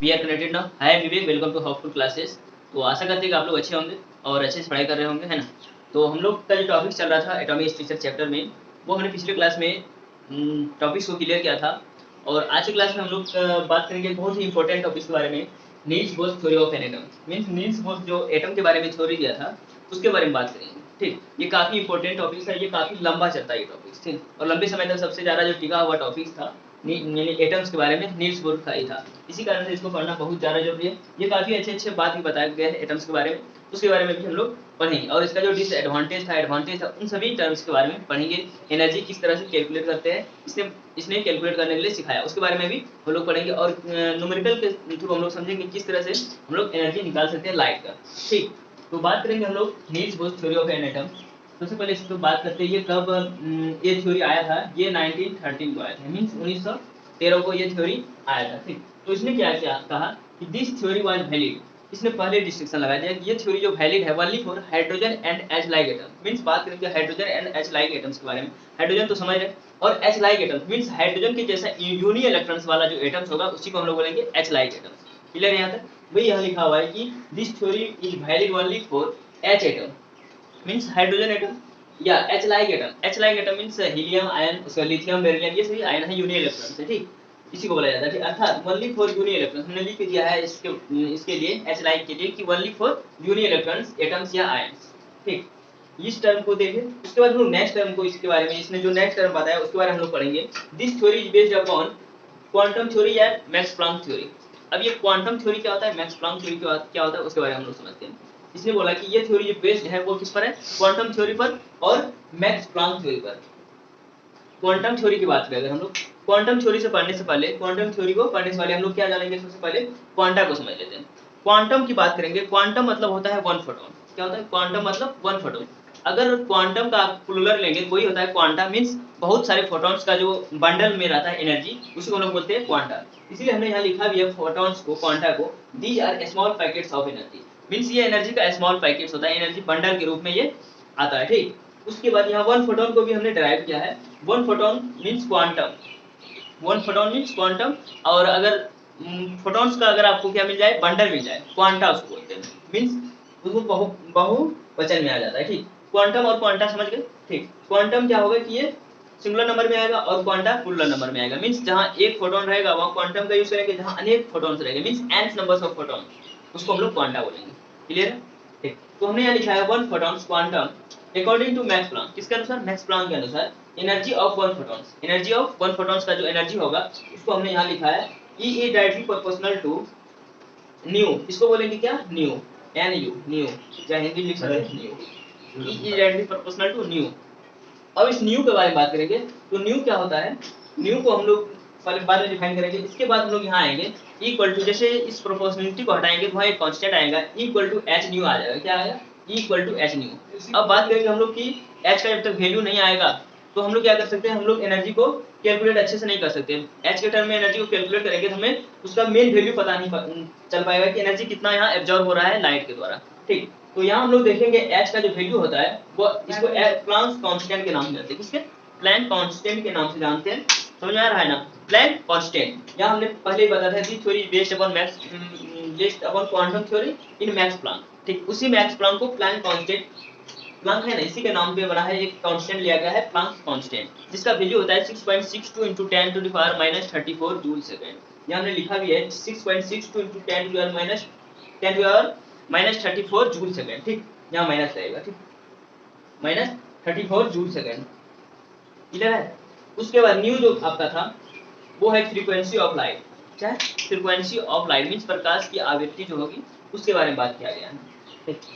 We are connected now. Hi Vivek, welcome to Housefull classes. तो आशा करते हैं कि आप लोग अच्छे होंगे और अच्छे से पढ़ाई कर रहे होंगे, है ना। तो हम लोग का जो टॉपिक चल रहा था एटॉमिक स्ट्रक्चर चैप्टर में, वो हमने पिछले क्लास में टॉपिक्स को क्लियर किया था। और आज की क्लास में हम लोग बात करेंगे बहुत ही इंपॉर्टेंट टॉपिक्स के बारे में, Niels Bohr's theory of an atom. Means Niels Bohr's जो एटम के बारे में थ्योरी दिया था उसके बारे में बात करेंगे। ठीक, ये काफ़ी इंपॉर्टेंट टॉपिक्स है, ये काफ़ी लंबा चलता है ये टॉपिक्स, ठीक। और लंबे समय तक सबसे ज़्यादा जो टिका हुआ टॉपिक्स था यानी एटम्स के बारे में नील्स बोर का ही था। इसी कारण से इसको पढ़ना बहुत ज़्यादा जरूरी है। ये काफ़ी अच्छे बात भी बताया गया है एटम्स के बारे में, उसके बारे में भी हम लोग पढ़ेंगे। और इसका जो डिसएडवांटेज था, एडवांटेज था, उन सभी टर्म्स के बारे में पढ़ेंगे। एनर्जी किस तरह से कैलकुलेट करते हैं, इसने कैलकुलेट करने के लिए सिखाया, उसके बारे में भी हम लोग पढ़ेंगे। और न्यूमेरिकल के थ्रू हम लोग समझेंगे किस तरह से हम लोग एनर्जी निकाल सकते हैं लाइट का। ठीक, तो बात करेंगे हम लोग Niels Bohr theory of an atom. सबसे पहले इसको बात करते हैं, ये कब ये थ्योरी आया था। ये 1913 को आया था, मीन्स 1913 को ये थ्योरी आया था। ठीक, तो इसने क्या क्या कहा कि दिस थ्योरी वाज वैलिड। इसने पहले डिस्ट्रिक्शन लगा दिया कि ये थ्योरी जो वैलिड है only for hydrogen and H like atom. Means बात करेंगे hydrogen and H like atoms के बारे में। हाइड्रोजन तो समझ रहे, और H like atoms means hydrogen के जैसा यूनी इलेक्ट्रॉन्स वाला जो एटम्स होगा उसी को हम लोग बोलेंगे एच लाइक एटम्स। क्लियर यहाँ तक? वही यहाँ लिखा हुआ है कि this theory is valid only for H atom, means hydrogen atom, या H like atom. H like atom means helium ion, उसका लिथियम बेरिलियम, ये सभी आयन है यूनी इलेक्ट्रॉन से। ठीक, इसी को बोला जाता है। ठीक, अर्थात ओनली फॉर यूनी इलेक्ट्रॉन्स हमने लिख दिया है इसके लिए, एच लाइक के लिए, कि only for uni electrons, atoms या आयन्स। ठीक, इस टर्म को देखें। उसके बाद हम लोग नेक्स्ट टर्म को, इसके बारे में इसने जो नेक्स्ट टर्म बताया उसके बारे में हम लोग पढ़ेंगे। This theory is based upon quantum theory या मैक्स प्लैंक थ्योरी। अब ये क्वांटम थ्योरी क्या होता है, मैक्स प्लैंक थ्योरी क्या होता है, उसके बारे में हम लोग समझते हैं। इसने बोला कि ये थ्योरी जो बेस्ड है वो किस पर है, क्वांटम थ्योरी पर और मैक्स प्लैंक थ्योरी पर। क्वांटम थ्योरी की बात करें अगर हम लोग, क्वांटम थ्योरी से पढ़ने से पहले, क्वांटम थ्योरी को पढ़ने से पहले हम लोग क्या जानेंगे, सबसे पहले क्वांटा को समझ लेते हैं। क्वांटम की बात करेंगे, क्वांटम मतलब होता है वन फोटोन। क्या होता है क्वांटम मतलब? One photon. अगर क्वांटम का आप प्लूरल लेंगे, कोई होता है क्वांटा, मीन्स बहुत सारे फोटॉन्स का जो बंडल में रहता है एनर्जी, उसी को हम लोग बोलते हैं क्वांटा। इसीलिए हमने यहाँ लिखा भी है फोटॉन्स को, क्वांटा को, these are small packets of energy. Means ये एनर्जी का स्मॉल पैकेट्स होता है, एनर्जी बंडल के रूप में ये आता है। ठीक, उसके बाद यहाँ वन फोटोन को भी हमने डिराइव किया है। One photon means quantum, one photon means quantum. और अगर फोटॉन्स का अगर आपको क्या मिल जाए, बंडल मिल जाए, क्वांटा उसको बोलते हैं। मीन्स उसको बहुवचन में आ जाता है। ठीक, क्वांटम और क्वांटा समझ गए। ठीक, क्वांटम क्या होगा कि ये सिंगुलर नंबर में आएगा और क्वांटा प्लूरल नंबर में आएगा। मीन्स जहाँ एक फोटोन रहेगा वहाँ क्वांटम का यूज करेंगे, जहाँ अनेक फोटोन्स रहेंगे means n numbers of photon, उसको हम लोग क्वांटा बोलेंगे। क्लियर है? ठीक, तो हमने यहाँ लिखा है one photons quantum according to Max Planck. किसके अनुसार? मैक्स प्लैंक के अनुसार energy of one photons, energy of one photons का जो एनर्जी होगा उसको हमने यहाँ लिखा है E is directly proportional to new. इसको बोलेंगे क्या? न्यू, एन यू, न्यू, या हिंदी लिख सकते हैं new. E is directly proportional to new. अब इस न्यू के बारे में बात करेंगे, तो न्यू क्या होता है, न्यू को हम लोग पहले बाद में डिफाइन करेंगे। इसके बाद हम लोग यहाँ आएंगे इक्वल टू, जैसे इस प्रोपोर्शनलिटी को हटाएंगे तो वहाँ एक कांस्टेंट आएगा, इक्वल टू एच न्यू आ जाएगा। क्या आएगा? Equal to h nu. अब बात करेंगे हम लोग कि एच का जब तक वैल्यू नहीं आएगा तो हम लोग क्या कर सकते हैं, हम लोग एनर्जी को कैलकुलेट अच्छे से नहीं कर सकते। एच के टर्म में एनर्जी को कैलकुलेट करेंगे तो हमें उसका मेन वैल्यू पता नहीं चल पाएगा कि एनर्जी कितना यहाँ एब्जॉर्ब हो रहा है लाइट के द्वारा। ठीक, तो यहाँ हम लोग देखेंगे एच का जो वैल्यू होता है वो इसको प्लैंक कांस्टेंट के नाम से जानते हैं। किसके? प्लैंक कांस्टेंट के नाम से जानते हैं। समझ में आ रहा है ना? Planck constant. यहाँ हमने पहले ही बताया था the theory based upon Max, based upon quantum theory in Max Planck. ठीक, उसी मैक्स प्लैंक को प्लैंक कांस्टेंट, प्लैंक है ना, इसी के नाम पे बना है, एक कांस्टेंट लिया गया है प्लैंक कांस्टेंट, जिसका वैल्यू होता है 6.62 × 10⁻³ जूल सेकंड। यहाँ हमने लिखा भी है 6.62 × 10⁻³ जूल सेकंड। ठीक, यहाँ माइनस रहेगा। ठीक, -34 जूल सेकंड। क्लियर है? उसके बाद न्यू जो आपका था वो है फ्रीक्वेंसी ऑफ लाइट। क्या है? फ्रीक्वेंसी ऑफ लाइट मीन्स प्रकाश की आवृत्ति जो होगी उसके बारे में बात किया गया है।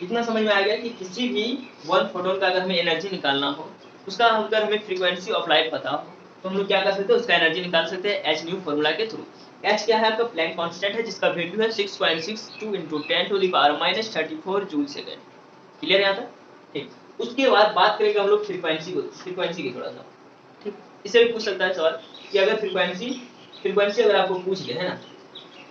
इतना समझ में आ गया कि किसी भी वन फोटोन का अगर हमें एनर्जी निकालना हो, उसका अगर हमें फ्रीक्वेंसी ऑफ लाइट पता हो तो हम लोग क्या कर सकते हैं, उसका एनर्जी निकाल सकते हैं एच न्यू फॉर्मूला के थ्रू। एच क्या है? आपका प्लैंक कांस्टेंट है, जिसका वैल्यू है 6.62 × 10⁻³ जूल सेकंड। क्लियर यहाँ तक? ठीक, उसके बाद बात करेंगे हम लोग फ्रीक्वेंसी की थोड़ा सा। ठीक, इससे भी पूछ सकता है सवाल कि अगर फ्रीक्वेंसी अगर आपको पूछ ले, है ना,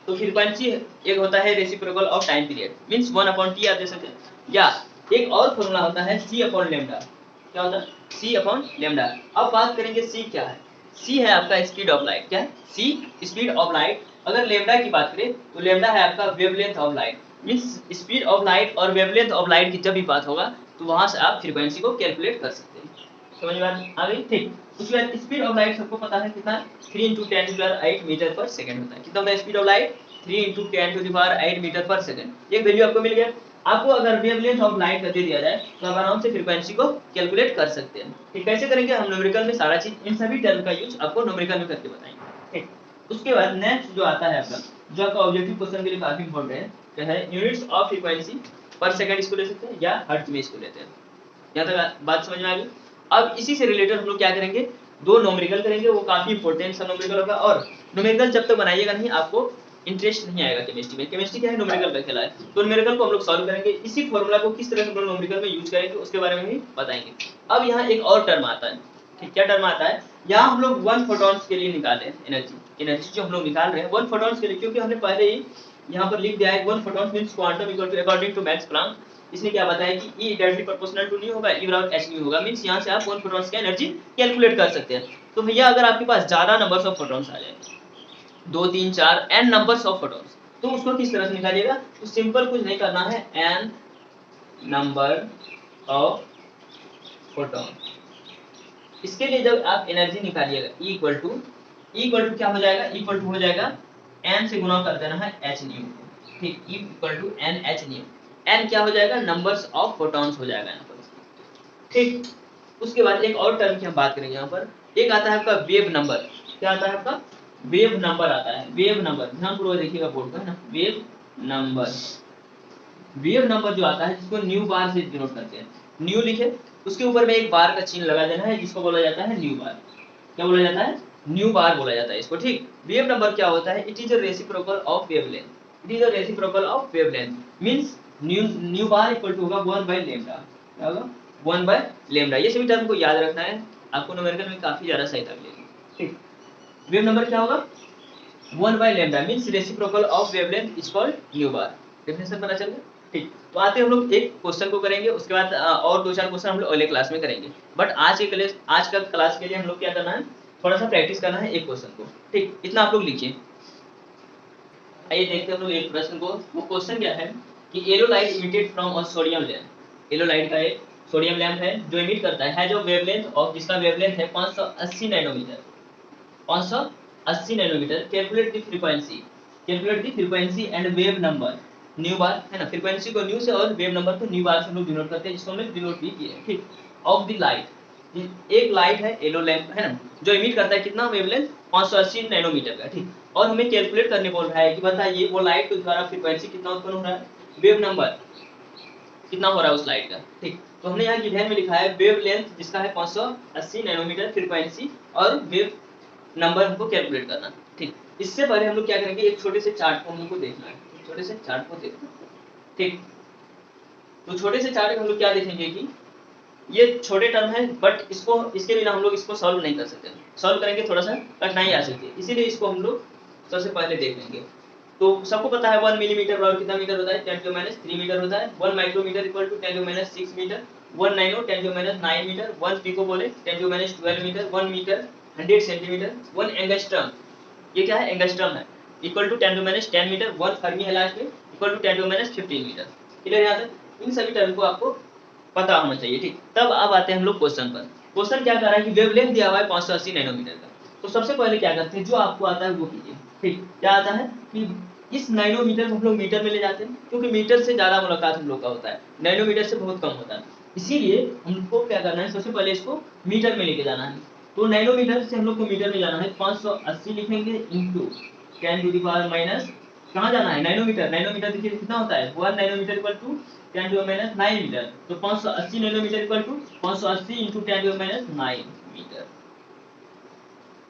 तो फ्रीक्वेंसी एक होता है reciprocal of time period, means 1/t आप दे सकते हैं, या एक और फॉर्मूला होता है c/λ। क्या होता है? c/λ। अब बात करेंगे c क्या है। c है आपका स्पीड ऑफ लाइट। क्या है? c speed of light. अगर लेमडा की बात करें तो लेमडा है आपका wavelength of light, means speed of light और वेवलेंथ ऑफ लाइट की जब भी बात होगा तो वहां से आप फ्रीक्वेंसी को कैलकुलेट कर सकते हैं। समझ में आ गई? ठीक। उसके बाद स्पीड ऑफ लाइट सबको पता है कितना, 3 × 10⁸ मीटर पर सेकंड होता है। कितना होता है स्पीड ऑफ लाइट? 3 × 10⁸ मीटर पर सेकंड। ये वैल्यू आपको मिल गया। आपको अगर वेवलेंथ ऑफ लाइट का दे दिया जाए तो आप आराम से फ्रीक्वेंसी को कैलकुलेट कर सकते हैं। ठीक, कैसे करेंगे? हम न्यूमेरिकल में सारा चीज इन सभी टर्म का यूज आपको न्यूमेरिकल में करके बताएंगे। ठीक। उसके बाद नेक्स्ट जो आता है आपका, जो आपका ऑब्जेक्टिव क्वेश्चन के लिए काफी इंपॉर्टेंट है, क्या है? यूनिट्स ऑफ फ्रीक्वेंसी पर सेकंड इसको ले सकते हैं या हर्ट्ज में इसको लेते हैं। यहाँ तक बात समझ में आ गई? अब इसी से रिलेटेड हम लोग क्या करेंगे, दो न्यूमेरिकल करेंगे, वो काफी इंपॉर्टेंट सा न्यूमेरिकल होगा। और न्यूमेरिकल जब तक बनाइएगा नहीं आपको इंटरेस्ट नहीं आएगा केमिस्ट्री में। केमिस्ट्री क्या है? न्यूमेरिकल का खेला है। तो न्यूमेरिकल को हम लोग सॉल्व करेंगे, इसी फॉर्मूला को किस तरह से हम लोग न्यूमेरिकल में यूज करेंगे उसके बारे में भी बताएंगे। अब यहाँ एक और टर्म आता है। ठीक, क्या टर्म आता है? यहाँ हम लोग 1 फोटॉन्स के लिए निकाले एनर्जी जो हम लोग निकाल रहे हैं 1 फोटॉन्स के लिए, क्योंकि हमने पहले ही यहाँ पर लिख दिया है 1 photons means quantum equal to according to Max Planck. इसने क्या बताया कि E directly proportional to nu होगा, E बराबर h न्यू होगा। मींस यहाँ से आप 1 फोटॉन्स का एनर्जी कैलकुलेट कर सकते हैं। तो भैया अगर आपके पास ज्यादा नंबर्स ऑफ फोटॉन्स आ जाए, 2 3 4 n नंबर्स ऑफ फोटॉन्स, तो उसको किस तरह से निकालिएगा? तो सिंपल कुछ नहीं करना है, n नंबर ऑफ फोटॉन। इसके लिए जब आप एनर्जी निकालिएगा E इक्वल टू क्या हो जाएगा? इक्वल टू हो जाएगा n से गुना कर देना है h न्यू। ठीक, E equal to n h nu. n क्या हो जाएगा? नंबर्स ऑफ फोटॉन्स हो जाएगा यहाँ पर। ठीक। उसके बाद एक और टर्म की हम बात करेंगे। यहाँ पर एक आता है आपका वेव नंबर। क्या आता है आपका? वेव नंबर आता है। वेव नंबर ध्यानपूर्वक देखिएगा बोर्ड पर, है ना। वेव नंबर जो आता है जिसको न्यू बार से डिनोट करते हैं। न्यू लिखे, उसके ऊपर में एक बार का चिन्ह लगा देना है, जिसको बोला जाता है न्यू बार। क्या बोला जाता है? न्यू बार बोला जाता है इसको। ठीक। वेव नंबर क्या होता है? It is a reciprocal of wavelength. It is a reciprocal of wavelength means nu bar equal to होगा 1/λ। क्या होगा? 1/λ। ये सभी टर्म को याद रखना है, आपको न्यूमेरिकल में काफी ज्यादा सहायता मिलेगी। ठीक। वेव नंबर क्या होगा? 1/λ means reciprocal of wavelength is called nu bar. Definition पता चल गया? ठीक। तो आते हम लोग एक क्वेश्चन को करेंगे, उसके बाद और 2-4 क्वेश्चन हम लोग अगले क्लास में करेंगे। बट आज का क्लास के लिए हम लोग क्या करना है, थोड़ा सा प्रैक्टिस करना है एक क्वेश्चन को। ठीक, इतना आप लोग लिखिए। आइए देखते हैं हम लोग एक प्रश्न को। वो क्वेश्चन क्या है कि yellow light emitted from a sodium lamp. Yellow light का एक सोडियम लैंप है जो इमिट करता है जो वेवलेंथ ऑफ, जिसका वेवलेंथ है 580 nanometre. 580 nanometre. Calculate the frequency and wave number nu bar, है ना। फ्रीक्वेंसी को न्यू से और वेव नंबर को न्यू बार से हम लोग डिनोट करते हैं, जिसको हमने डिनोट भी किया है। ठीक। ऑफ द लाइट, एक लाइट है येलो लैंप, है ना, जो इमिट करता है कितना वेवलेंथ? 580 नैनोमीटर का। ठीक। और हमें कैलकुलेट करने बोल रहा है कि बताइए वो लाइट के द्वारा फ्रीक्वेंसी कितना उत्पन्न हो रहा है, वेव नंबर कितना हो रहा है उस लाइट का। ठीक। तो हमने यहाँ गिवन में लिखा है वेव लेंथ जिसका है 580 नैनोमीटर फ्रीक्वेंसी, और वेव नंबर हमको कैलकुलेट करना। ठीक। इससे पहले हम लोग क्या करेंगे, एक छोटे से चार्ट को हम लोग को देखना है। छोटे से चार्ट को देखना। ठीक। तो छोटे से चार्ट में हम लोग क्या देखेंगे कि ये छोटे टर्म है, बट इसके बिना हम लोग इसको सॉल्व नहीं कर सकते। सॉल्व करेंगे थोड़ा सा कठिनाई आ सकती है, इसीलिए इसको हम लोग सबसे पहले देख लेंगे। तो सबको पता है 1 मिलीमीटर बराबर कितना मीटर होता है? 10⁻³ मीटर होता है। 1 micrometre equal to 10⁻6 metre. 1 nano 10⁻9 metre. 1 pico बोले 10⁻12 मीटर। 1 metre 100 centimetre. 1 एंगस्ट्रम, ये क्या है? एंगस्ट्रम है, इक्वल टू 10⁻10 मीटर। 1 फर्मी है लास्ट में, इक्वल टू 10⁻15 मीटर। क्लियर यहाँ तक? इन सभी टर्म को आपको पता होना चाहिए। ठीक। तब अब आते हैं हम लोग क्वेश्चन पर। क्वेश्चन क्या कर रहा है कि वेवलेंथ दिया हुआ है 580 नैनोमीटर का। तो सबसे पहले क्या करते हैं, जो आपको आता है वो कीजिए। ठीक। क्या आता है कि इस नैनोमीटर को हम लोग मीटर में ले जाते हैं, क्योंकि मीटर से ज्यादा मुलाकात हम लोग का होता है, नैनोमीटर से बहुत कम होता है। इसीलिए हमको क्या करना है, सबसे पहले इसको मीटर में लेके जाना है। तो नैनोमीटर से हम लोग को मीटर में जाना है, 580 लिखेंगे इंटू 10⁻, कहाँ जाना है? नैनोमीटर। नैनोमीटर देखिए कितना होता है? 1 नैनोमीटर इक्वल टू 10⁻9 मीटर। तो 580 nanometre equal to 580 into 10⁻9 metre.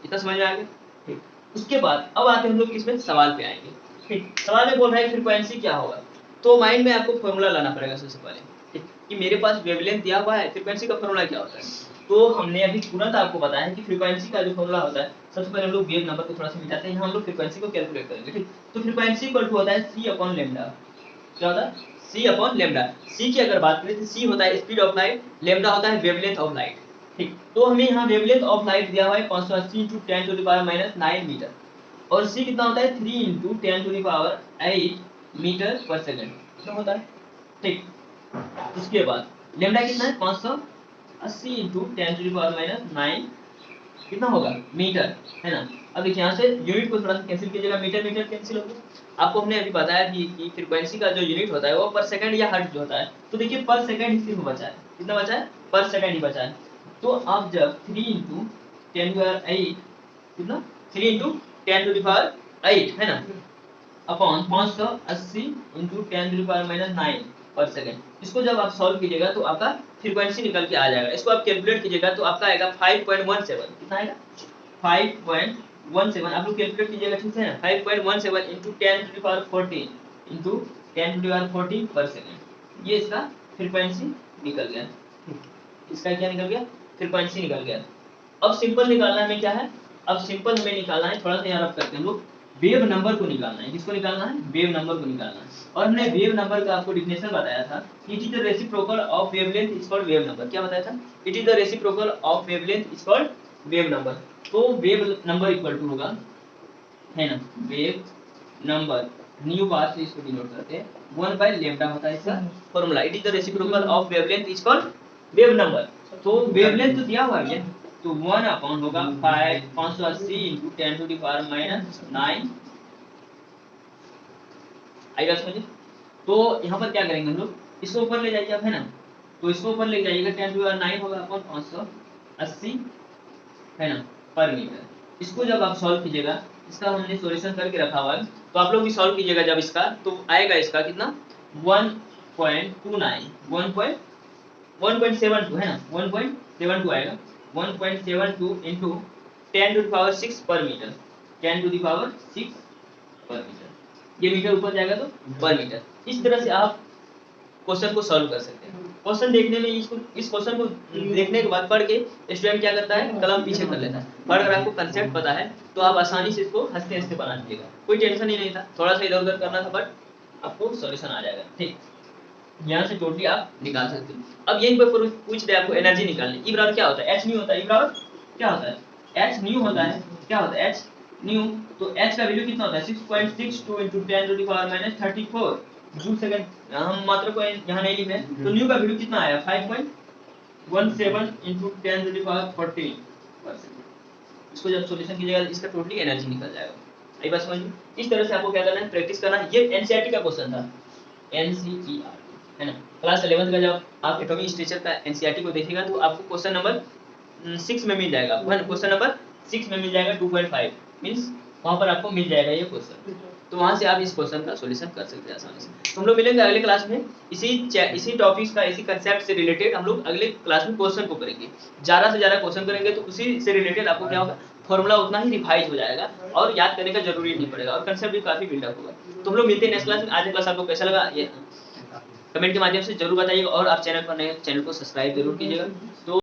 इतना समझ में आ गया? ठीक। उसके बाद अब आते हैं हम लोग किसमें, सवाल पे आएंगे। ठीक। सवाल में बोल रहा है फ्रीक्वेंसी क्या होगा, तो माइंड में आपको फॉर्मूला लाना पड़ेगा सबसे पहले। ठीक। कि मेरे पास वेवलेंथ दिया हुआ है, फ्रीक्वेंसी का फॉर्मूला क्या होता है। तो हमने अभी तुरंत आपको बताया कि फ्रीक्वेंसी का जो फॉर्मूला होता है, सबसे पहले हम लोग वेव नंबर को थोड़ा सा मिटाते हैं, यहाँ हम लोग फ्रीक्वेंसी को कैलकुलेट करेंगे। ठीक। तो फ्रीक्वेंसी इक्वल टू होता है c/λ। क्या होता है? c/λ। c की अगर बात करें तो c होता है स्पीड ऑफ लाइट, लैम्डा होता है वेवलेंथ ऑफ लाइट। ठीक। तो हमें यहाँ वेवलेंथ ऑफ लाइट दिया हुआ है 580 × 10⁻9 मीटर। और c कितना होता है 3 इंटू 10⁸ मीटर पर सेकंड कितना होता है, ठीक। उसके बाद लेमडा कितना है 580 इंटू 10⁻⁹ कितना होगा मीटर, है ना। अब देखिए यहाँ से यूनिट को थोड़ा सा कैंसिल कीजिएगा, मीटर मीटर कैंसिल होगा। आपको हमने अभी बताया कि फ्रीक्वेंसी का जो यूनिट होता है वो पर सेकंड या हर्ट्ज जो होता है, तो देखिए पर सेकंड ही सिर्फ बचा है, कितना बचा है पर सेकंड ही बचा है। तो आप जब 3 इंटू 10⁸ कितना 3 इंटू 10⁸ है ना अपॉन 580 इंटू 10⁻⁹ पर सेकंड, इसको जब आप सॉल्व कीजिएगा तो आपका फ्रीक्वेंसी निकल के आ जाएगा। इसको आप कैलकुलेट कीजिएगा तो आपका आएगा 5.17, कितना आएगा 5.17। आप लोग कैलकुलेट कीजिएगा, ठीक है ना। 5.17 इंटू 10⁻14 इंटू 10⁻14 पर सेकंड, ये इसका फ्रीक्वेंसी निकल गया। इसका क्या निकल गया, फ्रीक्वेंसी निकल गया। अब सिंपल निकालना हमें क्या है, अब सिंपल हमें निकालना है, थोड़ा सा यहाँ रब करते हैं हम लोग, वेव नंबर को निकालना है। किसको निकालना है, वेव नंबर को निकालना है। और हमने वेव नंबर का आपको डिफिनेशन बताया था, it is the reciprocal of wavelength is called wave number. क्या बताया था, it is the reciprocal of wavelength is called wave number. तो वेव नंबर इक्वल टू होगा, है ना, वेव नंबर न्यू बार से इसको डिनोट करते हैं, 1/λ होता है इसका formula. It is the reciprocal of wavelength is called wave number. तो वेवलेंथ तो दिया हुआ है, तो 1 अपॉन होगा 580 इंटू 10⁻⁹ आएगा समझे। तो यहाँ पर क्या करेंगे हम लोग, इसको ऊपर ले जाइए आप, है ना, तो इसको ऊपर ले जाइएगा 10⁹ होगा अपॉन 580, है ना, पर मीटर। इसको जब आप सॉल्व कीजिएगा, इसका हमने सॉल्यूशन करके रखा हुआ है, तो आप लोग भी सॉल्व कीजिएगा जब इसका, तो आएगा इसका कितना 1.29 1.72 है ना, 1.72 आएगा, 1.72 इंटू 10⁶ पर मीटर, 10⁶ पर मीटर, ये मीटर ऊपर जाएगा तो पर मीटर। इस तरह से आप क्वेश्चन को सॉल्व कर सकते हैं। क्वेश्चन देखने में इस क्वेश्चन को देखने के बाद पढ़ के स्टूडेंट क्या करता है, कलम पीछे कर लेता है। पर अगर आपको कंसेप्ट पता है तो आप आसानी से इसको हंसते हंसते बना लीजिएगा, कोई टेंशन ही नहीं था, थोड़ा सा इधर उधर करना था बट आपको सॉल्यूशन आ जाएगा, ठीक। यहाँ से टोटली आप निकाल सकते हैं। अब यहीं पर पूछ रहे आपको एनर्जी निकालनी, ई बराबर क्या होता है, एच न्यू होता है। ई बराबर क्या होता है, एच न्यू होता है। क्या होता है एच न्यू, तो एच का वैल्यू कितना होता है 6.62 इंटू 10⁻⁻34 जूल सेकंड। हम मात्रा को यहाँ नहीं लिख रहे, तो न्यू का वैल्यू कितना आया 5.17 इंटू 10⁻14। इसको जब सॉल्यूशन कीजिएगा इसका टोटली एनर्जी निकल जाएगा। आई बात समझ में। इस तरह से आपको क्या करना है, प्रैक्टिस करना है। ये एनसीईआरटी का क्वेश्चन था, एनसीईआरटी, है ना, क्लास 11th का जब आप एटॉमिक स्ट्रक्चर का एनसीईआरटी को देखिएगा तो आपको क्वेश्चन नंबर 6 में मिल जाएगा, क्वेश्चन नंबर 6 में मिल जाएगा 2.5 मींस वहां पर आपको मिल जाएगा ये क्वेश्चन। तो वहां से आप इस क्वेश्चन का सॉल्यूशन कर सकते हैं आसानी से। तो हम लोग मिलेंगे अगले क्लास में, इसी टॉपिक्स का, इसी कंसेप्ट से रिलेटेड हम लोग अगले क्लास में क्वेश्चन को करेंगे। ज़्यादा से ज़्यादा क्वेश्चन करेंगे तो उसी से रिलेटेड आपको क्या होगा, फॉर्मूला उतना ही रिवाइज हो जाएगा और याद करने का जरूरी नहीं पड़ेगा और कंसेप्ट भी काफी बिल्डअप होगा। तो हम लोग मिलते हैं नेक्स्ट क्लास में। आज का क्लास आपको कैसा लगा ये कमेंट के माध्यम से जरूर बताइएगा और आप चैनल पर नए चैनल को सब्सक्राइब जरूर कीजिएगा। तो